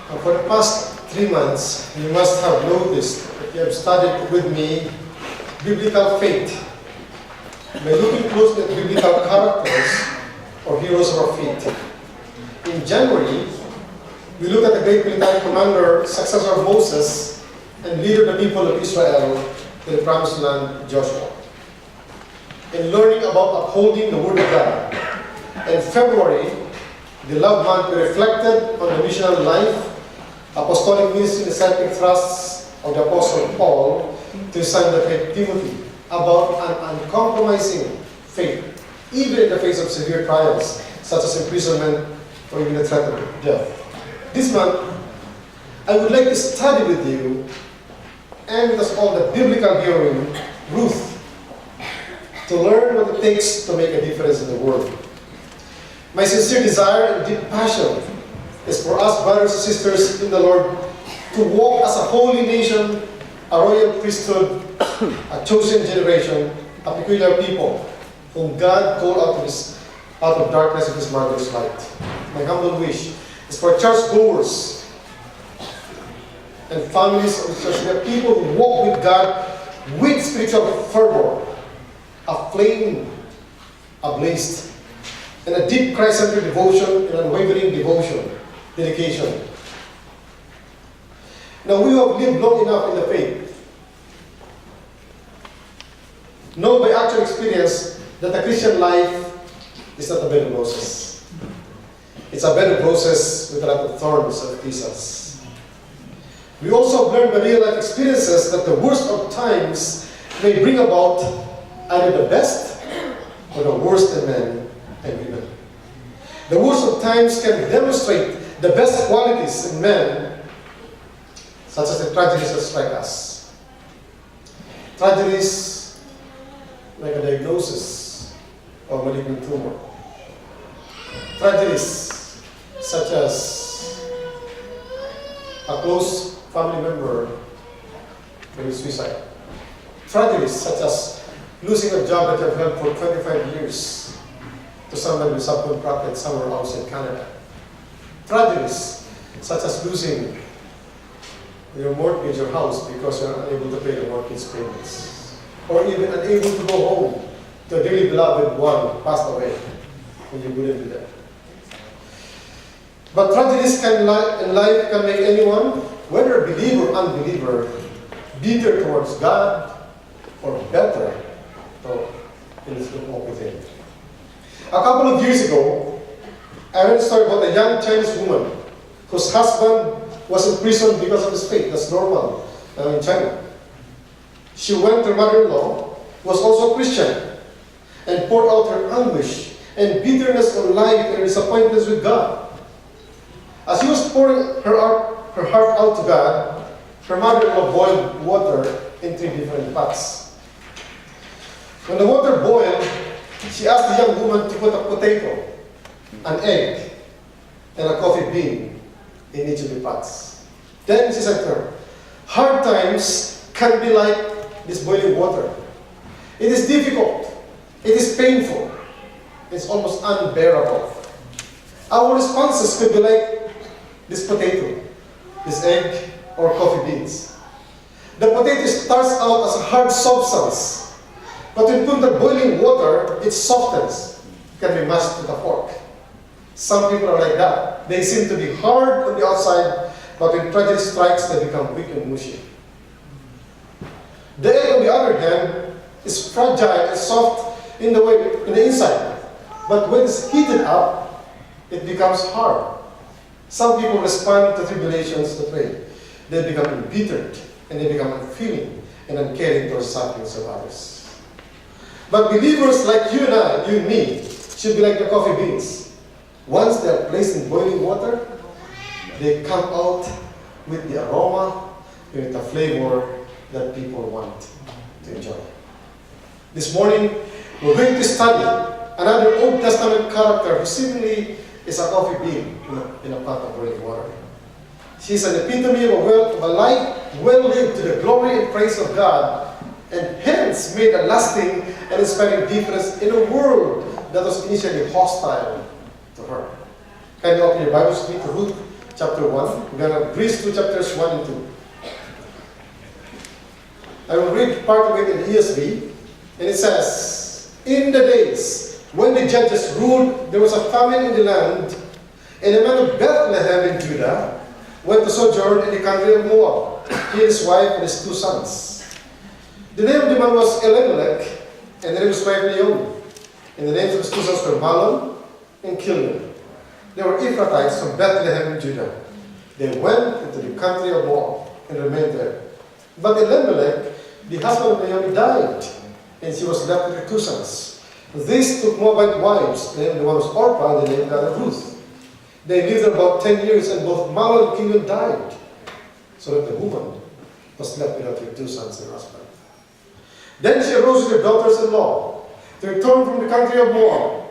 For the past 3 months, you must have noticed that you have studied with me biblical faith by looking closely at biblical characters or heroes of our faith. In January, we looked at the great military commander, successor of Moses, and leader of the people of Israel to the promised land, Joshua. In learning about upholding the Word of God. In February, the love month, we reflected on the missionary life, apostolic ministry, discipling thrusts of the Apostle Paul to his son, the faith Timothy, about an uncompromising faith, even in the face of severe trials, such as imprisonment or even the threat of death. This month, I would like to study with you and with us all the biblical heroine, Ruth, to learn what it takes to make a difference in the world. My sincere desire and deep passion is for us, brothers and sisters in the Lord, to walk as a holy nation, a royal priesthood, a chosen generation, a peculiar people, whom God called out of darkness of His marvelous light. My humble wish is for churchgoers and families of the church, the people who walk with God with spiritual fervor, a flame ablaze, and a deep Christ-centered devotion and unwavering dedication. Now, we who have lived long enough in the faith know by actual experience that the Christian life is not a bed of roses. It's a bed of roses with a lot of thorns and thistles. We also have learned by real life experiences that the worst of times may bring about either the best or the worst in men and women. The worst of times can demonstrate the best qualities in men, such as the tragedies that strike us. Tragedies like a diagnosis of malignant tumor. Tragedies such as a close family member committing suicide. Tragedies such as losing a job that you have held for 25 years to someone with subcontracted somewhere outside Canada. Tragedies such as losing your mortgage or house because you're unable to pay the mortgage payments. Or even unable to go home to a dearly beloved one passed away when you wouldn't be there. But tragedies in life can make anyone, whether a believer or unbeliever, bitter towards God or better in his walk with Him. A couple of years ago, I read a story about a young Chinese woman whose husband was in prison because of his faith. That's normal in China. She went to her mother-in-law, who was also a Christian, and poured out her anguish and bitterness on life and disappointments with God. As she was pouring her heart out to God, her mother-in-law boiled water in 3 different pots. When the water boiled, she asked the young woman to put a potato, an egg, and a coffee bean in each of the pots. Then she said to her, hard times can be like this boiling water. It is difficult. It is painful. It's almost unbearable. Our responses could be like this potato, this egg, or coffee beans. The potato starts out as a hard substance, but when put in boiling water, it softens. It can be mashed with a fork. Some people are like that. They seem to be hard on the outside, but when tragedy strikes, they become weak and mushy. The egg, on the other hand, is fragile and soft in the inside. But when it's heated up, it becomes hard. Some people respond to tribulations that way. They become embittered, and they become unfeeling and uncaring towards sufferings of others. But believers like you and I, you and me, should be like the coffee beans. Once they are placed in boiling water, they come out with the aroma and with the flavor that people want to enjoy. This morning, we're going to study another Old Testament character who seemingly is a coffee bean in a pot of boiling water. She's an epitome of a life well lived to the glory and praise of God, and hence made a lasting and inspiring difference in a world that was initially hostile to her. Can you open your Bibles with me to Ruth chapter 1. We're going to breeze through chapters 1 and 2. I will read part of it in the ESV, and it says, "In the days when the judges ruled, there was a famine in the land, and a man of Bethlehem in Judah went to sojourn in the country of Moab, he, his wife, and his 2 sons. The name of the man was Elimelech, and the name of his wife Naomi. And the names of his 2 sons were Mahlon and Chilion. They were Ephrathites from Bethlehem in Judah. They went into the country of Moab and remained there. But Elimelech, the husband of Naomi, died, and she was left with her 2 sons. These took Moabite wives, named the one was Orpah, and the name the other Ruth. They lived there about 10 years, and both Mahlon and Chilion died, so that the woman was left without her 2 sons and her husband. Then she arose with her daughters-in-law to return from the country of Moab,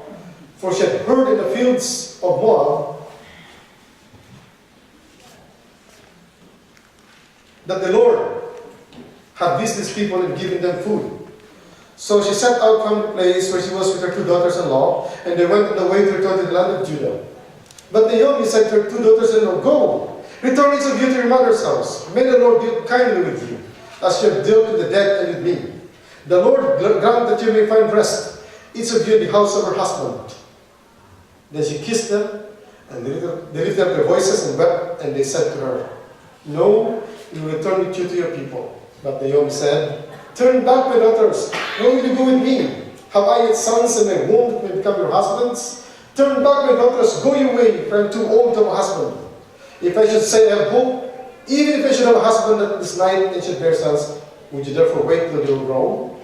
for she had heard in the fields of Moab that the Lord had visited his people and given them food. So she set out from the place where she was with her 2 daughters-in-law, and they went on the way to return to the land of Judah. But Naomi said to her 2 daughters-in-law, "Go, return each of you to your mother's house. May the Lord deal kindly with you, as you have dealt with the dead and with me. The Lord grant that you may find rest, each of you in the house of her husband." Then she kissed them, and they lifted up their voices and wept, and they said to her, "No, we will return with you to your people." But Naomi said, "Turn back, my daughters. Where will you go with me? Have I yet sons in my womb that may become your husbands? Turn back, my daughters. Go your way, for I am too old to have a husband. If I should say I have hope, even if I should have a husband at this night and should bear sons, would you therefore wait till they will grow?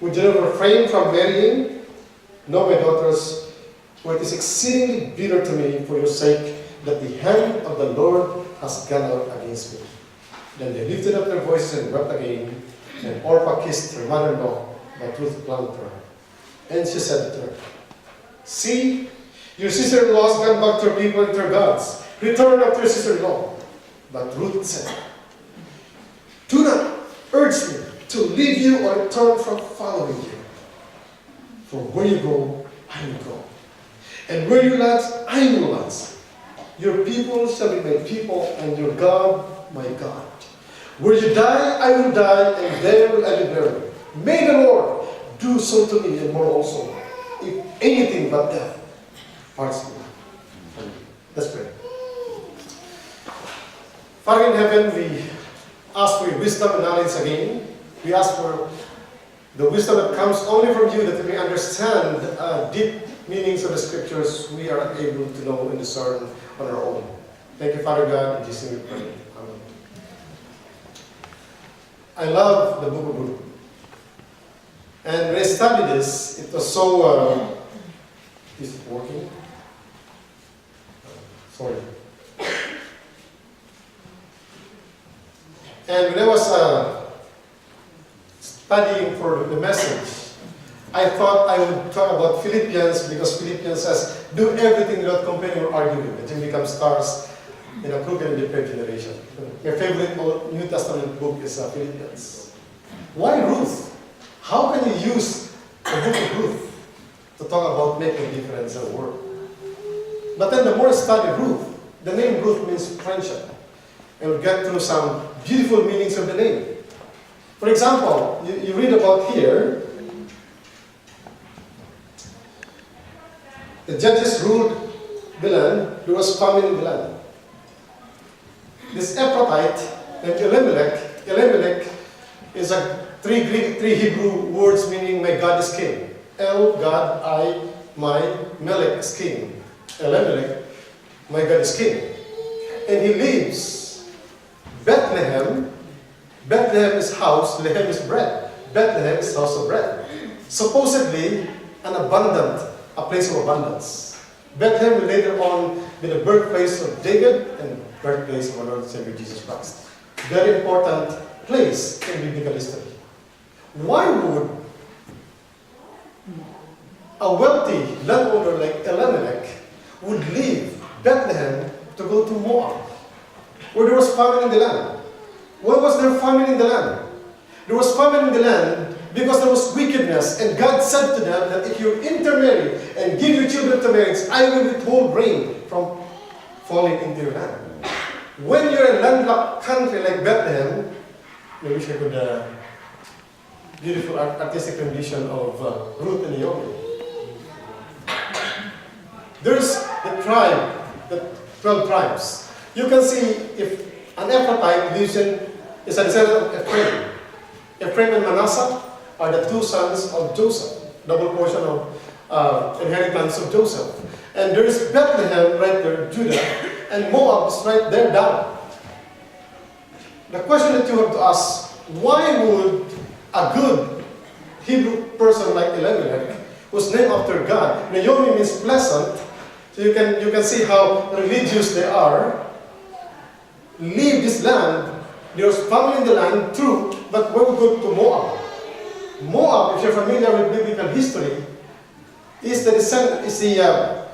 Would you never refrain from marrying? No, my daughters, for it is exceedingly bitter to me for your sake that the hand of the Lord has gone out against me." Then they lifted up their voices and wept again, and Orpah kissed her mother-in-law, but Ruth clung to her. And she said to her, "See, your sister-in-law has gone back to her people and to her gods. Return after your sister-in-law." But Ruth said, "Do not urge me to leave you or return from following you. For where you go, I will go. And where you lodge, I will lodge. Your people shall be my people, and your God, my God. Where you die, I will die, and there will I be buried. May the Lord do so to me, and more also, if anything but death parts me." Let's pray. Father in heaven, we ask for your wisdom and knowledge again. We ask for the wisdom that comes only from you, that we may understand deep meanings of the scriptures we are able to know and discern on our own. Thank you, Father God. In Jesus' name we pray. Amen. I love the book of Ruth. And when I studied this, it was so... is it working? Sorry. And when I was studying for the message, I thought I would talk about Philippians, because Philippians says, "Do everything without complaining or arguing, that you become stars in a crooked and depraved generation." My favorite New Testament book is Philippians. Why Ruth? How can you use the book of Ruth to talk about making a difference in the world? But then the more I study Ruth, the name Ruth means friendship. And we'll get through some beautiful meanings of the name. For example, you read about here, the judges ruled the land. There was famine in the land. This Ephrathite named Elimelech is three Hebrew words meaning "my God is king." El, God, I, my, Melech is king. Elimelech, my God is king. And he leaves Bethlehem. Bethlehem is house, Lehem is bread. Bethlehem is house of bread. Supposedly a place of abundance. Bethlehem will later on be the birthplace of David and birthplace of our Lord and Savior Jesus Christ. Very important place in biblical history. Why would a wealthy landowner like Elimelech would leave Bethlehem to go to Moab, where there was famine in the land? Why was there famine in the land? There was famine in the land because there was wickedness, and God said to them that if you intermarry and give your children to marriage, I will withhold rain from falling into your land. When you're a landlocked country like Bethlehem, I wish I could, beautiful artistic rendition of Ruth and Naomi. There's the tribe, the 12 tribes. You can see if an Ephrathite lives is a descendant of Ephraim. Ephraim and Manasseh are the two sons of Joseph, double portion of inheritance of Joseph. And there is Bethlehem right there, Judah, and Moab is right there down. The question that you have to ask, why would a good Hebrew person like Elimelech, who's named after God, Naomi means pleasant, so you can see how religious they are, leave this land. There's family in the land, true, but where we go to Moab. Moab, if you're familiar with biblical history, is the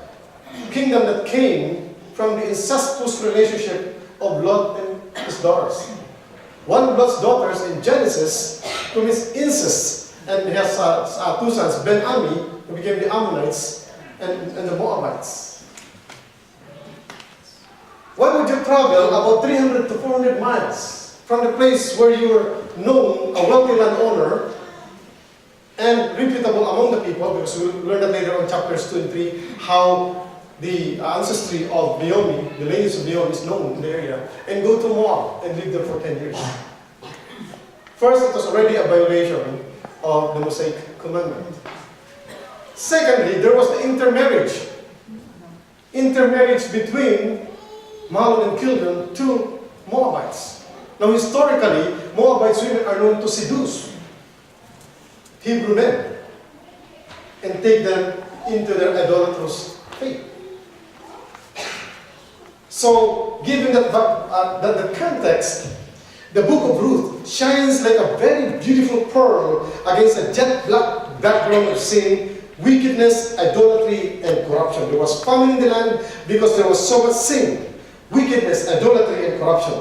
kingdom that came from the incestuous relationship of Lot and his daughters. One of Lot's daughters in Genesis commits incest, and he has two sons, Ben-Ami, who became the Ammonites, and the Moabites. Why would you travel about 300 to 400 miles from the place where you were known, a wealthy landowner, and reputable among the people, because we'll learn that later on chapters 2 and 3, how the ancestry of Naomi, the lineage of Naomi is known in the area, and go to Moab and live there for 10 years. First, it was already a violation of the Mosaic commandment. Secondly, there was the intermarriage. Intermarriage between Mahlon and Children, two Moabites. Now, historically, Moabites women are known to seduce Hebrew men and take them into their idolatrous faith. So, given that the context, the book of Ruth shines like a very beautiful pearl against a jet black background of sin, wickedness, idolatry, and corruption. There was famine in the land because there was so much sin, wickedness, idolatry, and corruption.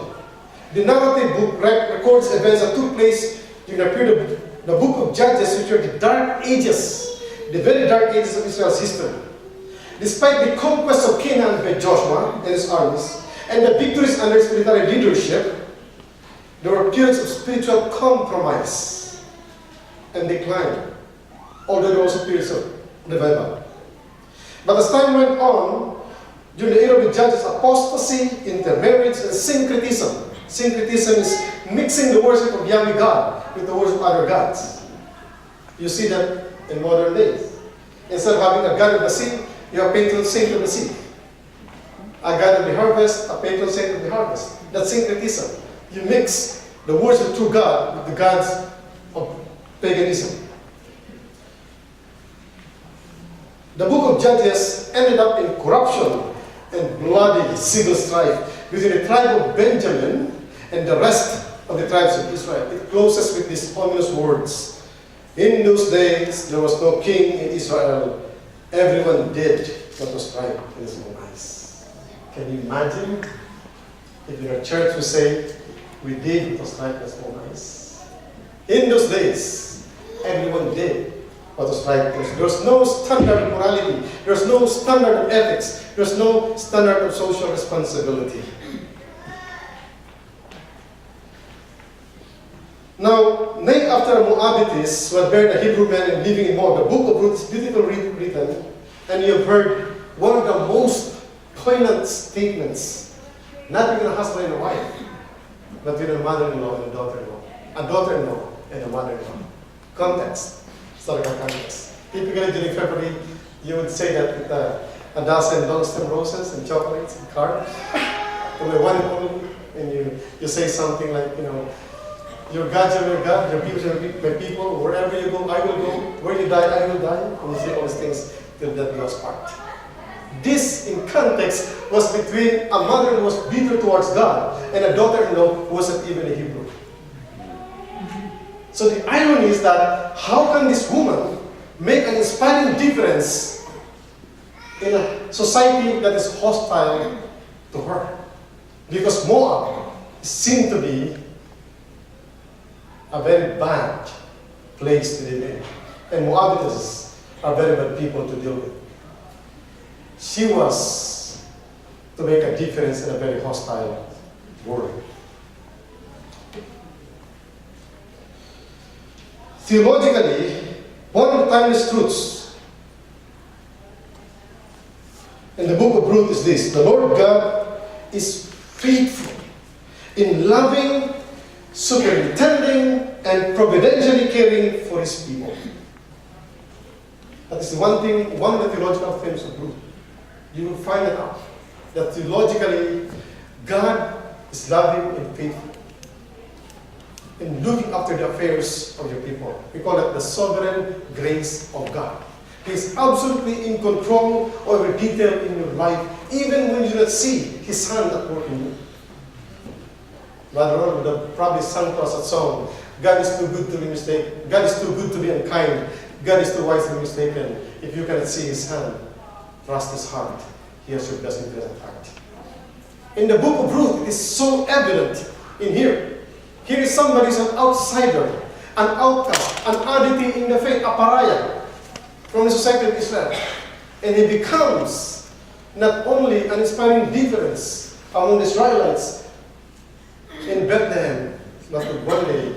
The narrative book records events that took place during the period of the book of Judges, which are the dark ages, the very dark ages of Israel's history. Despite the conquest of Canaan by Joshua and his armies, and the victories under his military leadership, there were periods of spiritual compromise and decline, although there was a period of revival. But as time went on, during the era of the Judges, apostasy, intermarriage, and syncretism. Syncretism is mixing the worship of Yahweh God with the worship of other gods. You see that in modern days. Instead of having a God of the sea, you have patron saint of the sea. A God of the harvest, a patron saint of the harvest. That's syncretism. You mix the worship of true God with the gods of paganism. The book of Judges ended up in corruption and bloody civil strife between the tribe of Benjamin and the rest of the tribes of Israel. It closes with these ominous words. In those days, there was no king in Israel. Everyone did what was right in his own eyes. Can you imagine if in our church we say, we did what was right in his own eyes? In those days, everyone did what was right. There's no standard of morality. There's no standard of ethics. There's no standard of social responsibility. Now, named after a Moabitess who had buried a Hebrew man and living in Moab, the book of Ruth is beautifully written, and you have heard one of the most poignant statements, not between a husband and a wife, but between a mother-in-law and a daughter-in-law and a mother-in-law. Context, historical context. Typically during February, you would say that with a dozen long-stem roses and chocolates and cards, to my one and only, and you say something like, your God shall be your God, your people shall be my people, wherever you go, I will go, where you die, I will die, and you say all these things till death do us part. This, in context, was between a mother who was bitter towards God and a daughter-in-law who wasn't even a Hebrew. So the irony is that how can this woman make an inspiring difference in a society that is hostile to her? Because Moab is seen to be a very bad place to live in. And Moabites are very bad people to deal with. She was to make a difference in a very hostile word. Theologically, one of the timeless truths in the book of Ruth is this: the Lord God is faithful in loving, superintending, and providentially caring for His people. That is one of the theological themes of Ruth. You will find it out, that theologically, God is loving and faithful in looking after the affairs of your people. We call it the sovereign grace of God. He is absolutely in control of every detail in your life, even when you do not see His hand at work in you. Brother Ron would have probably sung to us a song, God is too good to be mistaken. God is too good to be unkind. God is too wise to be mistaken. If you cannot see His hand, trust His heart. He has your best interest at heart. In the book of Ruth, it is so evident in here. Here is somebody who's an outsider, an outcast, an oddity in the faith, a pariah from the society of Israel. And he becomes not only an inspiring difference among the Israelites in Bethlehem, but will one day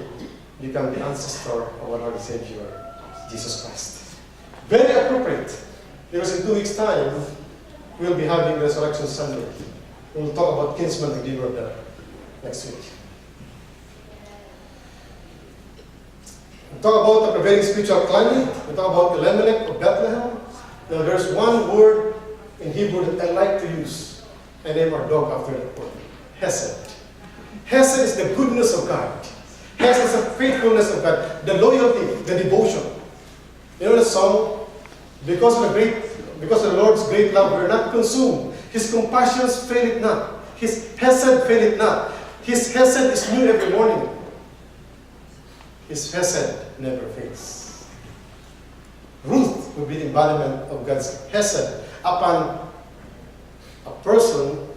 become the ancestor of our Lord and Savior, Jesus Christ. Very appropriate, because in 2 weeks' time, we'll be having Resurrection Sunday. We'll talk about kinsman redeemer there next week. We talk about the prevailing spiritual climate. We talk about Elimelech of Bethlehem. Now there's one word in Hebrew that I like to use. I name our dog after that word. Hesed. Hesed is the goodness of God. Hesed is the faithfulness of God. The loyalty, the devotion. You know the song? Because of the Lord's great love, we're not consumed. His compassions fail it not. His hesed fail it not. His hesed is new every morning. His hesed never fails. Ruth will be the embodiment of God's hesed upon a person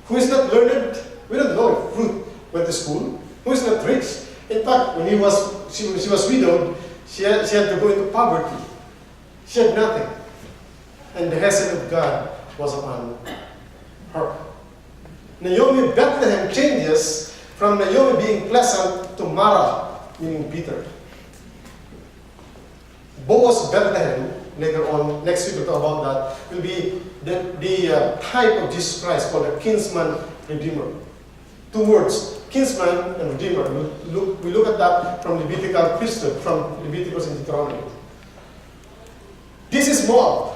who is not learned. We don't know if Ruth went to school, who is not rich. In fact, when she was widowed, she had to go into poverty. She had nothing. And the hesed of God was upon her. Naomi Bethlehem changes from Naomi being pleasant to Mara, meaning bitter. Boaz Bethlehem, later on, next week we'll talk about that, will be the type of Jesus Christ called a kinsman redeemer. Two words, kinsman and redeemer. We look at that from Levitical priesthood, from Leviticus and Deuteronomy. This is Moab.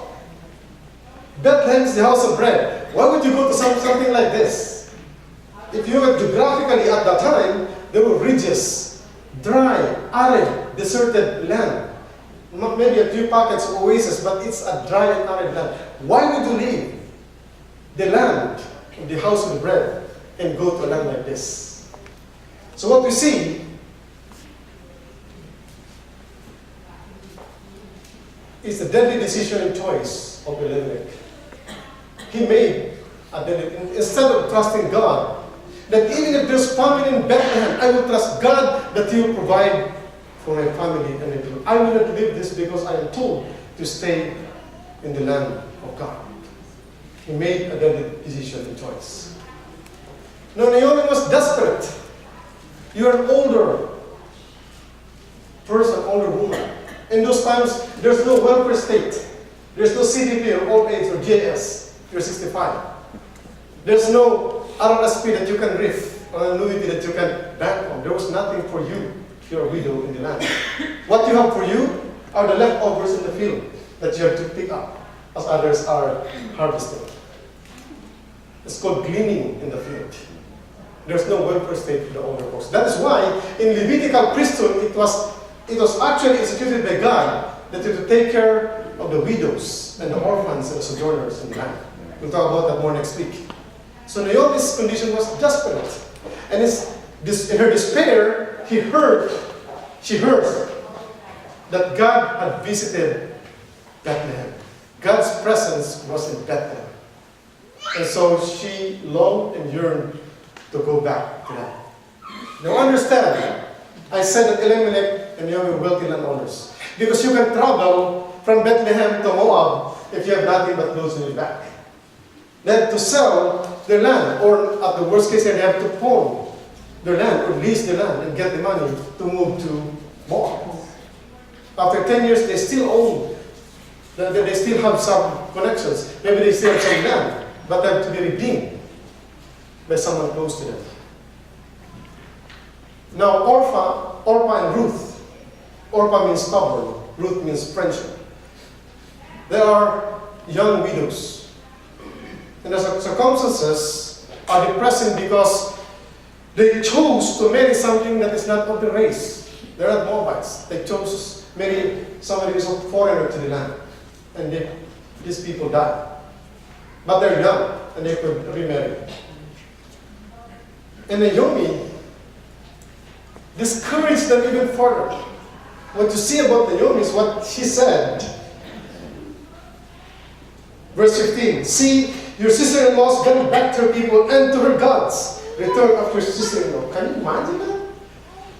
Bethlehem is the house of bread. Why would you go to something like this? If you look geographically at that time, there were ridges, dry, arid, deserted land. Maybe a few pockets of oasis, but it's a dry and arid land. Why would you leave the land of the house of bread and go to a land like this? So what we see is the deadly decision and choice of Elimelech. He made a deadly, instead of trusting God, that even if there's famine in Bethlehem, I will trust God that He will provide for my family and my people. I will not leave this because I am told to stay in the land of God. He made a deadly decision and choice. Now Naomi was desperate. You're an older person, older woman. In those times, there's no welfare state. There's no CDP or old age or JS. You're 65. There's no RRSP that you can riff or annuity that you can bank on. There was nothing for you if you're a widow in the land. What you have for you are the leftovers in the field that you have to pick up as others are harvesting. It's called gleaning in the field. There's no welfare state for the older folks. That is why in Levitical priesthood it was actually instituted by God that you to take care of the widows and the orphans and the sojourners in the land. We'll talk about that more next week. So Naomi's condition was desperate. And in her despair, she heard that God had visited Bethlehem. God's presence was in Bethlehem. And so she longed and yearned to go back to that. Now understand, I said that Elimelech and Naomi were wealthy landowners. Because you can travel from Bethlehem to Moab if you have nothing but clothes on your back. Then to sell their land, or at the worst case, they have to pawn their land or lease the land and get the money to move to Moab. After 10 years, they still own, they still have some connections. Maybe they still have some land, but they have to be redeemed by someone close to them. Now, Orpah and Ruth. Orpah means stubborn. Ruth means friendship. They are young widows. And the circumstances are depressing because they chose to marry something that is not of the race. They're not Moabites. They chose to marry somebody who is a foreigner to the land. And these people died. But they're young, and they could remarry. And Naomi discouraged them even further. What you see about Naomi is what she said. Verse 15, see, your sister-in-law has gone back to her people and to her gods. Return after sister-in-law. Can you imagine that?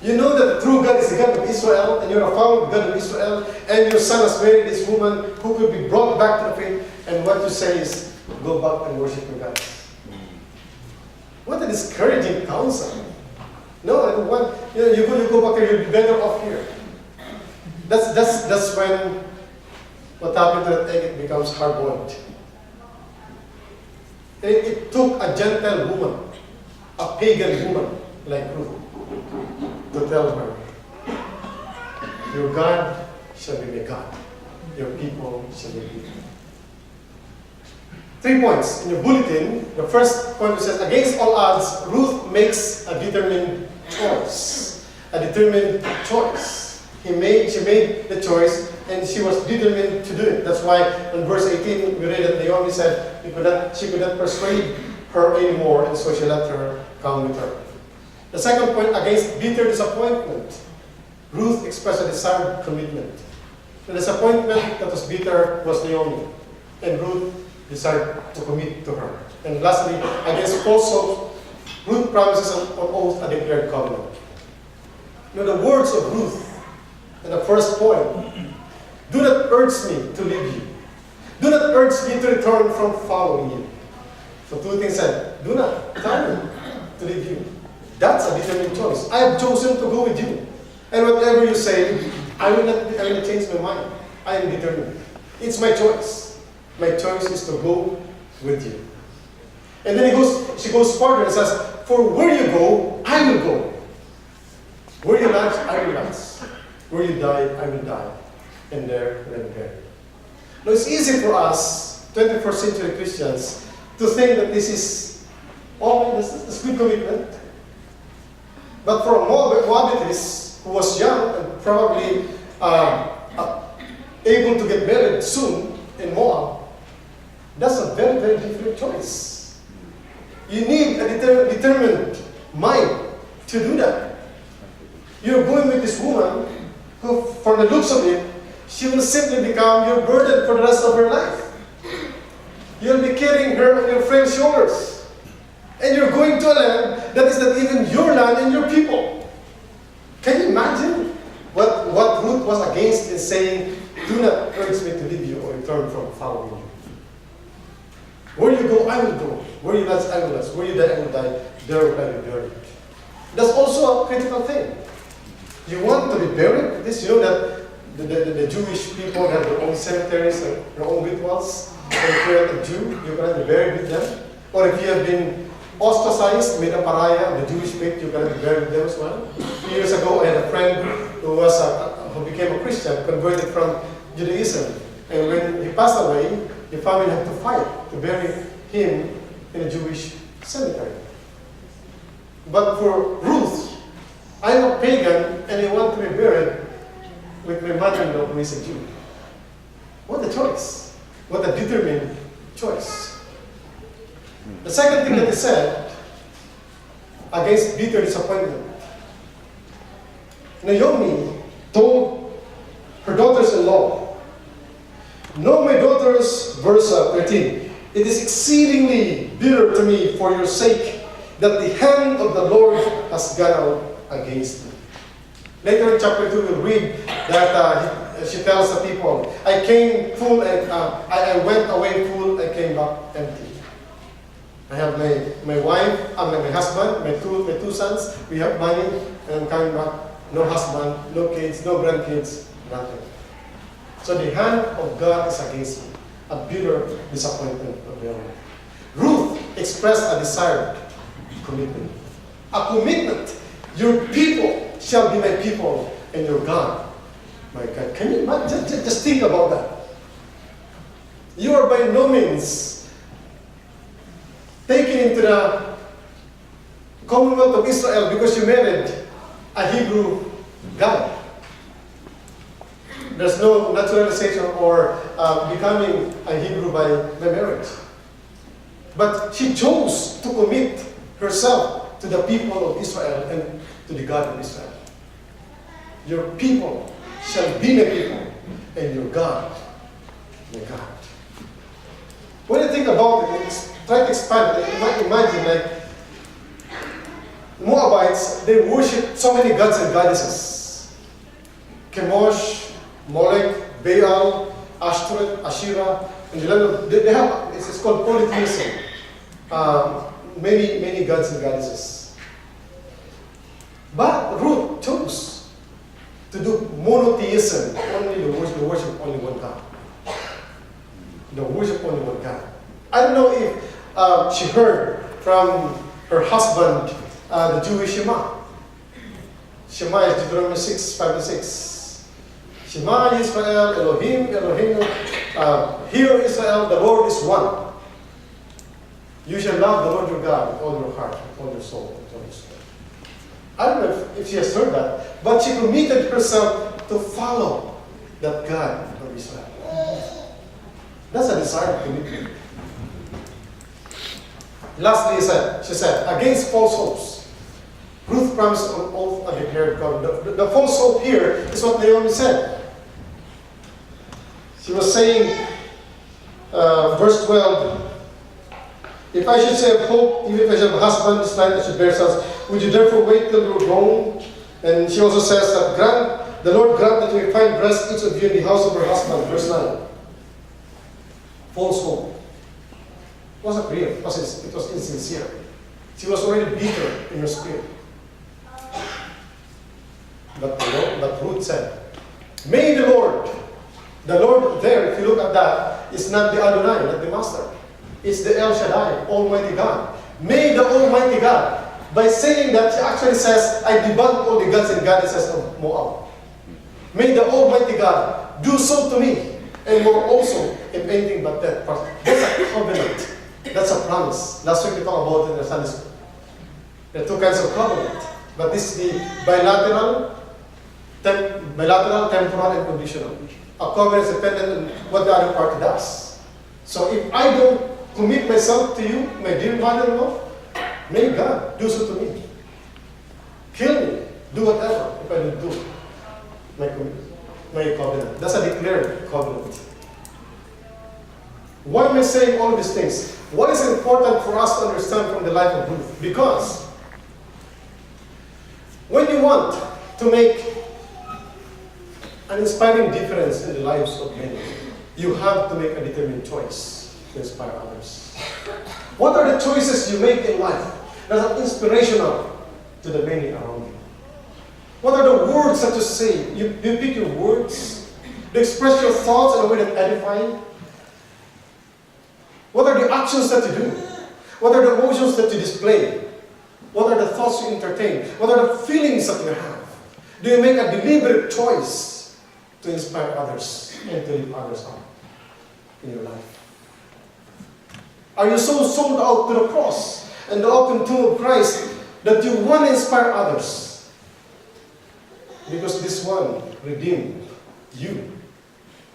You know that the true God is the God of Israel, and you're a follower of God of Israel, and your son has married this woman who could be brought back to the faith, and what you say is, go back and worship your God. What a discouraging counsel. No, you go back there, you'll be better off here. That's when what happened to that egg, it becomes hard-boiled. It took a gentle woman, a pagan woman like Ruth, to tell her, your God shall be my God, your people shall be people. 3 points in your bulletin. The first point says, against all odds, Ruth makes a determined choice. A determined choice. She made the choice, and she was determined to do it. That's why in verse 18 we read that Naomi said she could not persuade her anymore, and so she let her come with her. The second point, against bitter disappointment, Ruth expressed a desired commitment. The disappointment that was bitter was Naomi, and Ruth decided to commit to her. And lastly, against false hope, Ruth promises an oath, a declared covenant. Now the words of Ruth in the first point, do not urge me to leave you. Do not urge me to return from following you. So two things said, do not tell me to leave you. That's a determined choice. I have chosen to go with you. And whatever you say, I will not change my mind. I am determined. It's my choice. My choice is to go with you. And then she goes further and says, for where you go, I will go. Where you lodge, I will lodge. Where you die, I will die. And there will I be buried. Now it's easy for us, 21st century Christians, to think that this is this good commitment. But for a Moabitess who was young and probably able to get married soon in Moab, that's a very, very different choice. You need a determined mind to do that. You're going with this woman who, for the looks of it, she will simply become your burden for the rest of her life. You'll be carrying her on your friend's shoulders. And you're going to a land that is not even your land and your people. Can you imagine what Ruth was against in saying, do not urge me to leave you or return from following you. Where you go, I will go. Where you lodge, I will lodge. Where you die, I will die. There will I be buried. That's also a critical thing. You want to be buried? This, you know that the Jewish people have their own cemeteries and their own rituals. And if you're a Jew, you're going to be buried with them. Or if you have been ostracized, made a pariah of the Jewish faith, you're going to be buried with them as well. A few years ago, I had a friend who became a Christian, converted from Judaism. And when he passed away, the family had to fight to bury him in a Jewish cemetery. But for Ruth, I'm a pagan and I want to be buried with my mother-in-law who is a Jew. What a choice. What a determined choice. The second thing that he said against bitter disappointment, Naomi told her daughters-in-law, no, my daughters, verse 13, it is exceedingly bitter to me for your sake that the hand of the Lord has gone out against me. Later in chapter 2, we'll read that she tells the people, I came full and I went away full and came back empty. I have my wife, my husband, my two sons. We have money, and I'm coming back. No husband, no kids, no grandkids, nothing. So the hand of God is against me. A bitter disappointment of the Lord. Ruth expressed a desired commitment. A commitment. Your people shall be my people, and your God, my God. Can you imagine? Just think about that. You are by no means taken into the Commonwealth of Israel because you married a Hebrew guy. There's no naturalization or becoming a Hebrew by marriage. But she chose to commit herself to the people of Israel and to the God of Israel. Your people shall be my people, and your God, my God. When you think about it, try to expand it. Imagine, like, Moabites, they worship so many gods and goddesses. Chemosh, Molech, Baal, Ashtoreth, Asherah. And they have, it's called polytheism. Many gods and goddesses. But Ruth chose to do monotheism, only the worship only one God. The worship only one God. I don't know if she heard from her husband the Jewish Shema. Shema is Deuteronomy 6, 5 and 6. Shema Yisrael, Elohim, Elohim, hear Israel, the Lord is one. You shall love the Lord your God with all your heart, with all your soul, with all your spirit. I don't know if she has heard that, but she committed herself to follow that God of Israel. That's a desired commitment. Lastly, she said, against false hopes. Ruth promised on oath a declared covenant. The false hope here is what Naomi said. She was saying, verse 12, if I should say of hope, even if I should have a husband, this night I should bear sons, would you therefore wait till you are grown? And she also says that the Lord grant that you may find rest each of you in the house of her husband. Verse 9. False hope. It wasn't real. It was insincere. She was already bitter in her spirit. But Ruth said, may the Lord there, if you look at that, is not the Adonai, not the Master. It's the El Shaddai, Almighty God. May the Almighty God, by saying that, she actually says, I debunk all the gods and goddesses of Moab. May the Almighty God do so to me, and more also, if anything but that. That's a covenant. That's a promise. Last week we talked about it in the Sunday school. There are two kinds of covenant. But this is the bilateral, temporal, and conditional. A covenant is dependent on what the other party does. So if I don't commit myself to you, my dear mother-in-law, may God do so to me. Kill me. Do whatever if I don't do my covenant. That's a declared covenant. Why am I saying all of these things? What is important for us to understand from the life of Ruth? Because when you want to make an inspiring difference in the lives of many, you have to make a determined choice to inspire others. What are the choices you make in life that are inspirational to the many around you? What are the words that you say? You pick your words, you express your thoughts in a way that edifying. What are the actions that you do? What are the emotions that you display? What are the thoughts you entertain? What are the feelings that you have? Do you make a deliberate choice to inspire others and to lift others up in your life? Are you so sold out to the cross and the open tomb of Christ that you want to inspire others? Because this one redeemed you,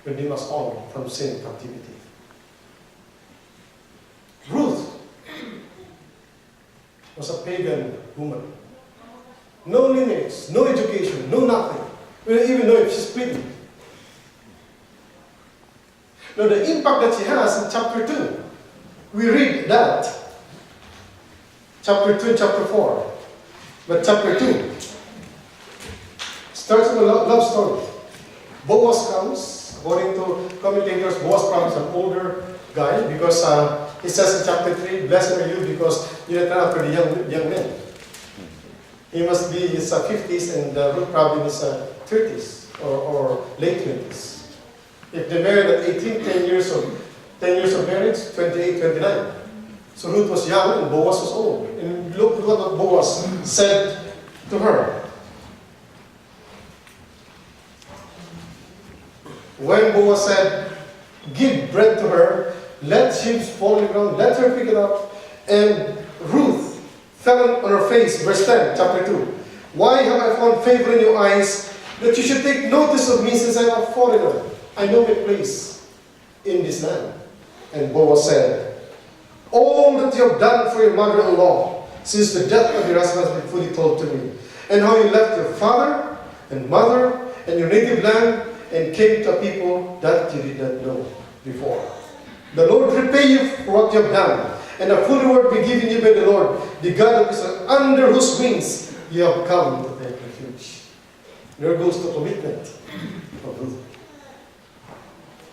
redeemed us all from sin and captivity. Ruth was a pagan woman. No lineage, no education, no nothing. We don't even know if she's pretty. Now the impact that she has in chapter 2, we read that. Chapter 2 and chapter 4. But chapter 2 starts with a love story. Boaz comes, according to commentators, Boaz comes an older guy because He says in chapter 3, blessed are you because you return after the young men. He must be in his 50s and Ruth probably in his 30s or late 20s. If they married at 18, 10 years of marriage, 28, 29. So Ruth was young and Boaz was old. And look what Boaz said to her. When Boaz said, give bread to her, let sheaves fall on the ground, let her pick it up. And Ruth fell on her face, verse 10, chapter 2. Why have I found favor in your eyes, that you should take notice of me since I am a foreigner? I know my place in this land. And Boaz said, all that you have done for your mother-in-law, since the death of your husband has been fully told to me, and how you left your father and mother and your native land, and came to a people that you did not know before. The Lord repay you for what you have done, and a full reward be given you by the Lord, the God of Israel, under whose wings you have come to take refuge. There goes the commitment of Ruth.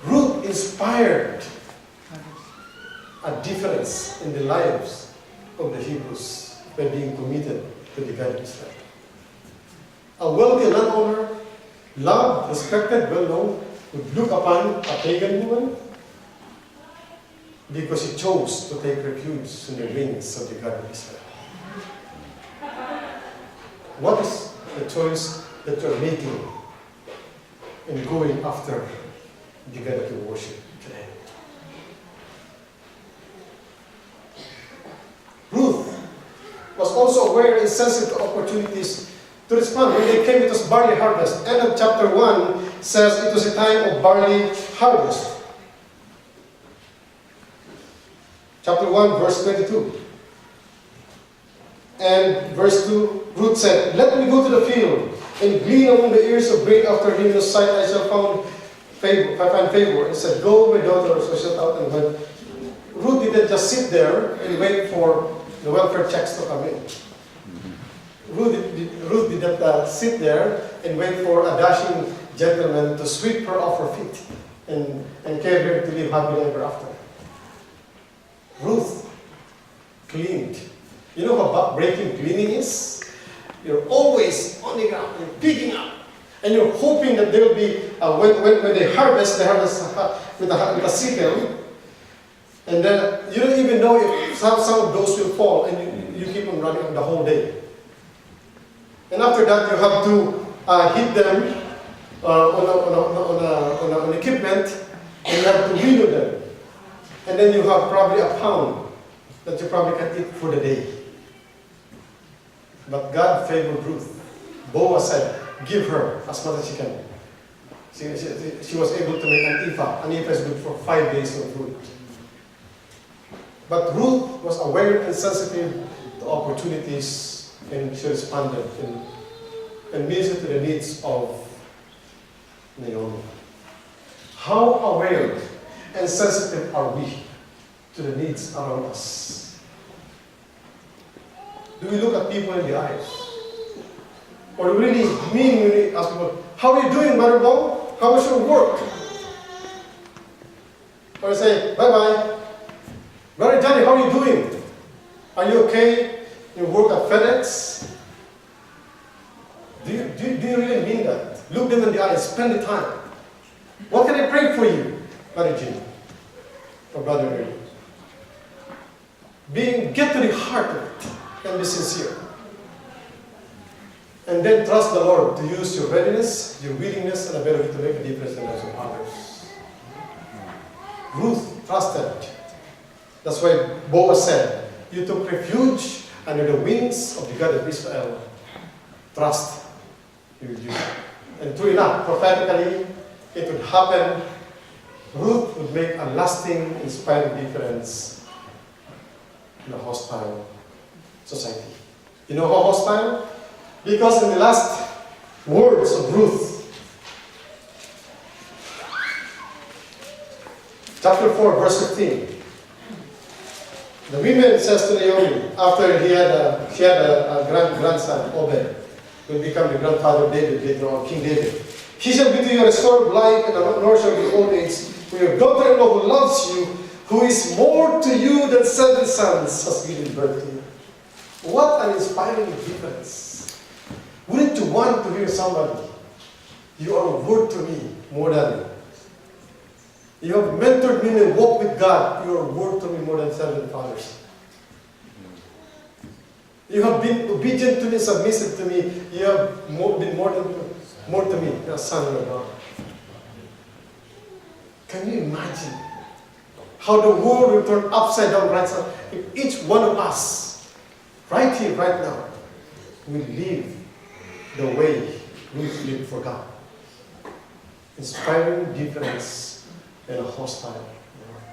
Ruth inspired a difference in the lives of the Hebrews by being committed to the God of Israel. A wealthy landowner, loved, respected, well-known, would look upon a pagan woman because he chose to take refuge in the wings of the God of Israel. What is the choice that you're making in going after the God that you worship today? Ruth was also aware and sensitive to opportunities to respond. When they came, it was barley harvest. End of chapter 1 says it was a time of barley harvest. Chapter 1, verse 22. And verse 2, Ruth said, let me go to the field and glean among the ears of grain after him in the sight I shall find favor. And said, go, my daughter. So she went out and went. Ruth didn't just sit there and wait for the welfare checks to come in. Ruth did not sit there and wait for a dashing gentleman to sweep her off her feet and carry her to live happily ever after. Ruth cleaned. You know how backbreaking cleaning is? You're always on the ground, you're picking up, and you're hoping that there will be, when they harvest with a sickle, and then you don't even know if some of those will fall, and you keep on running the whole day. And after that, you have to hit them on equipment, and you have to winnow them. And then you have probably a pound that you probably can eat for the day. But God favored Ruth. Boaz said, give her as much as she can. She was able to make an ephah. An ephah is good for 5 days of food. But Ruth was aware and sensitive to opportunities, and she responded and ministered to the needs of Naomi. How aware and sensitive are we to the needs around us? Do we look at people in the eyes? Or do we really mean when we ask people, how are you doing, Brother Bob? How was your work? Or say, bye-bye. Brother Johnny, how are you doing? Are you okay? You work at FedEx? Do you really mean that? Look them in the eyes, spend the time. What can I pray for you, Brother Jim? Or Brother Mary? Get to the heart of it and be sincere. And then trust the Lord to use your readiness, your willingness, and ability to make a difference in the lives of others. Ruth trusted. That's why Boaz said, you took refuge under the wings of the God of Israel. Trust you. And true enough, prophetically, it would happen. Ruth would make a lasting, inspiring difference in a hostile society. You know how hostile? Because in the last words of Ruth, chapter 4, verse 15, the women says to Naomi, after she had a grandson, Obed, who will become the grandfather of David, later on, King David. He shall be to you a restored life and a nurse of your old age, for your daughter-in-law who loves you, who is more to you than 7 sons, has given birth to you. What an inspiring difference. Wouldn't you want to hear somebody, you are worth to me more than, you have mentored me and walked with God, you are worth to me more than 7 fathers. You have been obedient to me, submissive to me, you have been more to me, a son of God. Can you imagine how the world will turn upside down right now if each one of us, right here, right now, will live the way we live for God? Inspiring difference in a hostile world.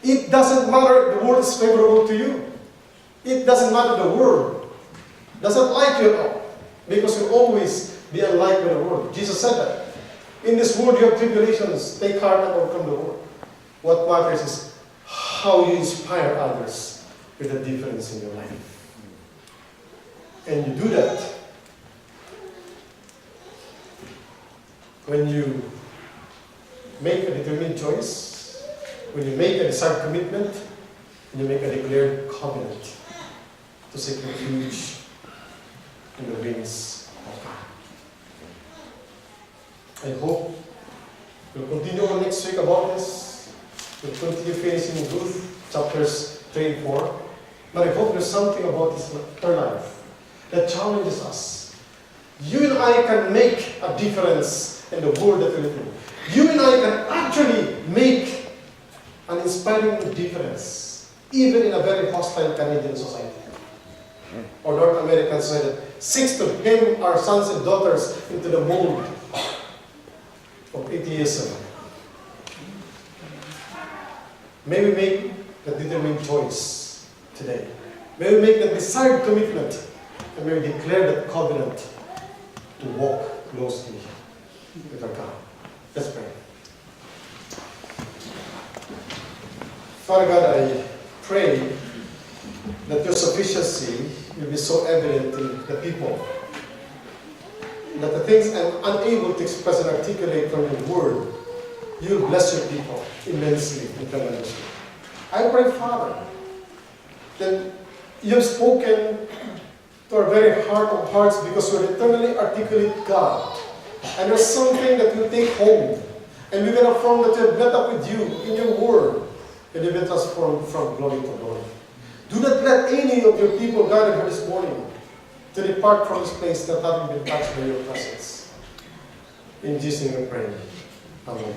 It doesn't matter if the world is favorable to you. It doesn't matter the world doesn't like you at all, because you'll always be unlike the world. Jesus said that. In this world you have tribulations. Take heart and overcome the world. What matters is how you inspire others with a difference in your life. And you do that when you make a determined choice, when you make a desired commitment, when you make a declared covenant to seek refuge in the wings of God. I hope we'll continue on next week about this. We'll continue finishing Ruth chapters 3 and 4. But I hope there's something about this her life that challenges us. You and I can make a difference in the world that we live in. You and I can actually make an inspiring difference, even in a very hostile Canadian society or North American society that seeks to hem our sons and daughters into the mold of atheism. May we make the determined choice today. May we make the desired commitment, and may we declare that covenant to walk closely with our God. Let's pray. Father God, I pray that your sufficiency will be so evident in the people, that the things I'm unable to express and articulate from your word, you will bless your people immensely and tremendously. I pray, Father, that you have spoken to our very heart of hearts, because you're eternally articulate God. And there's something that we take home, and we will affirm that we have met up with you in your word, and you will transform from glory to glory. Do not let any of your people gathered here this morning to depart from this place that having been touched by your presence. In Jesus' name we pray. Amen.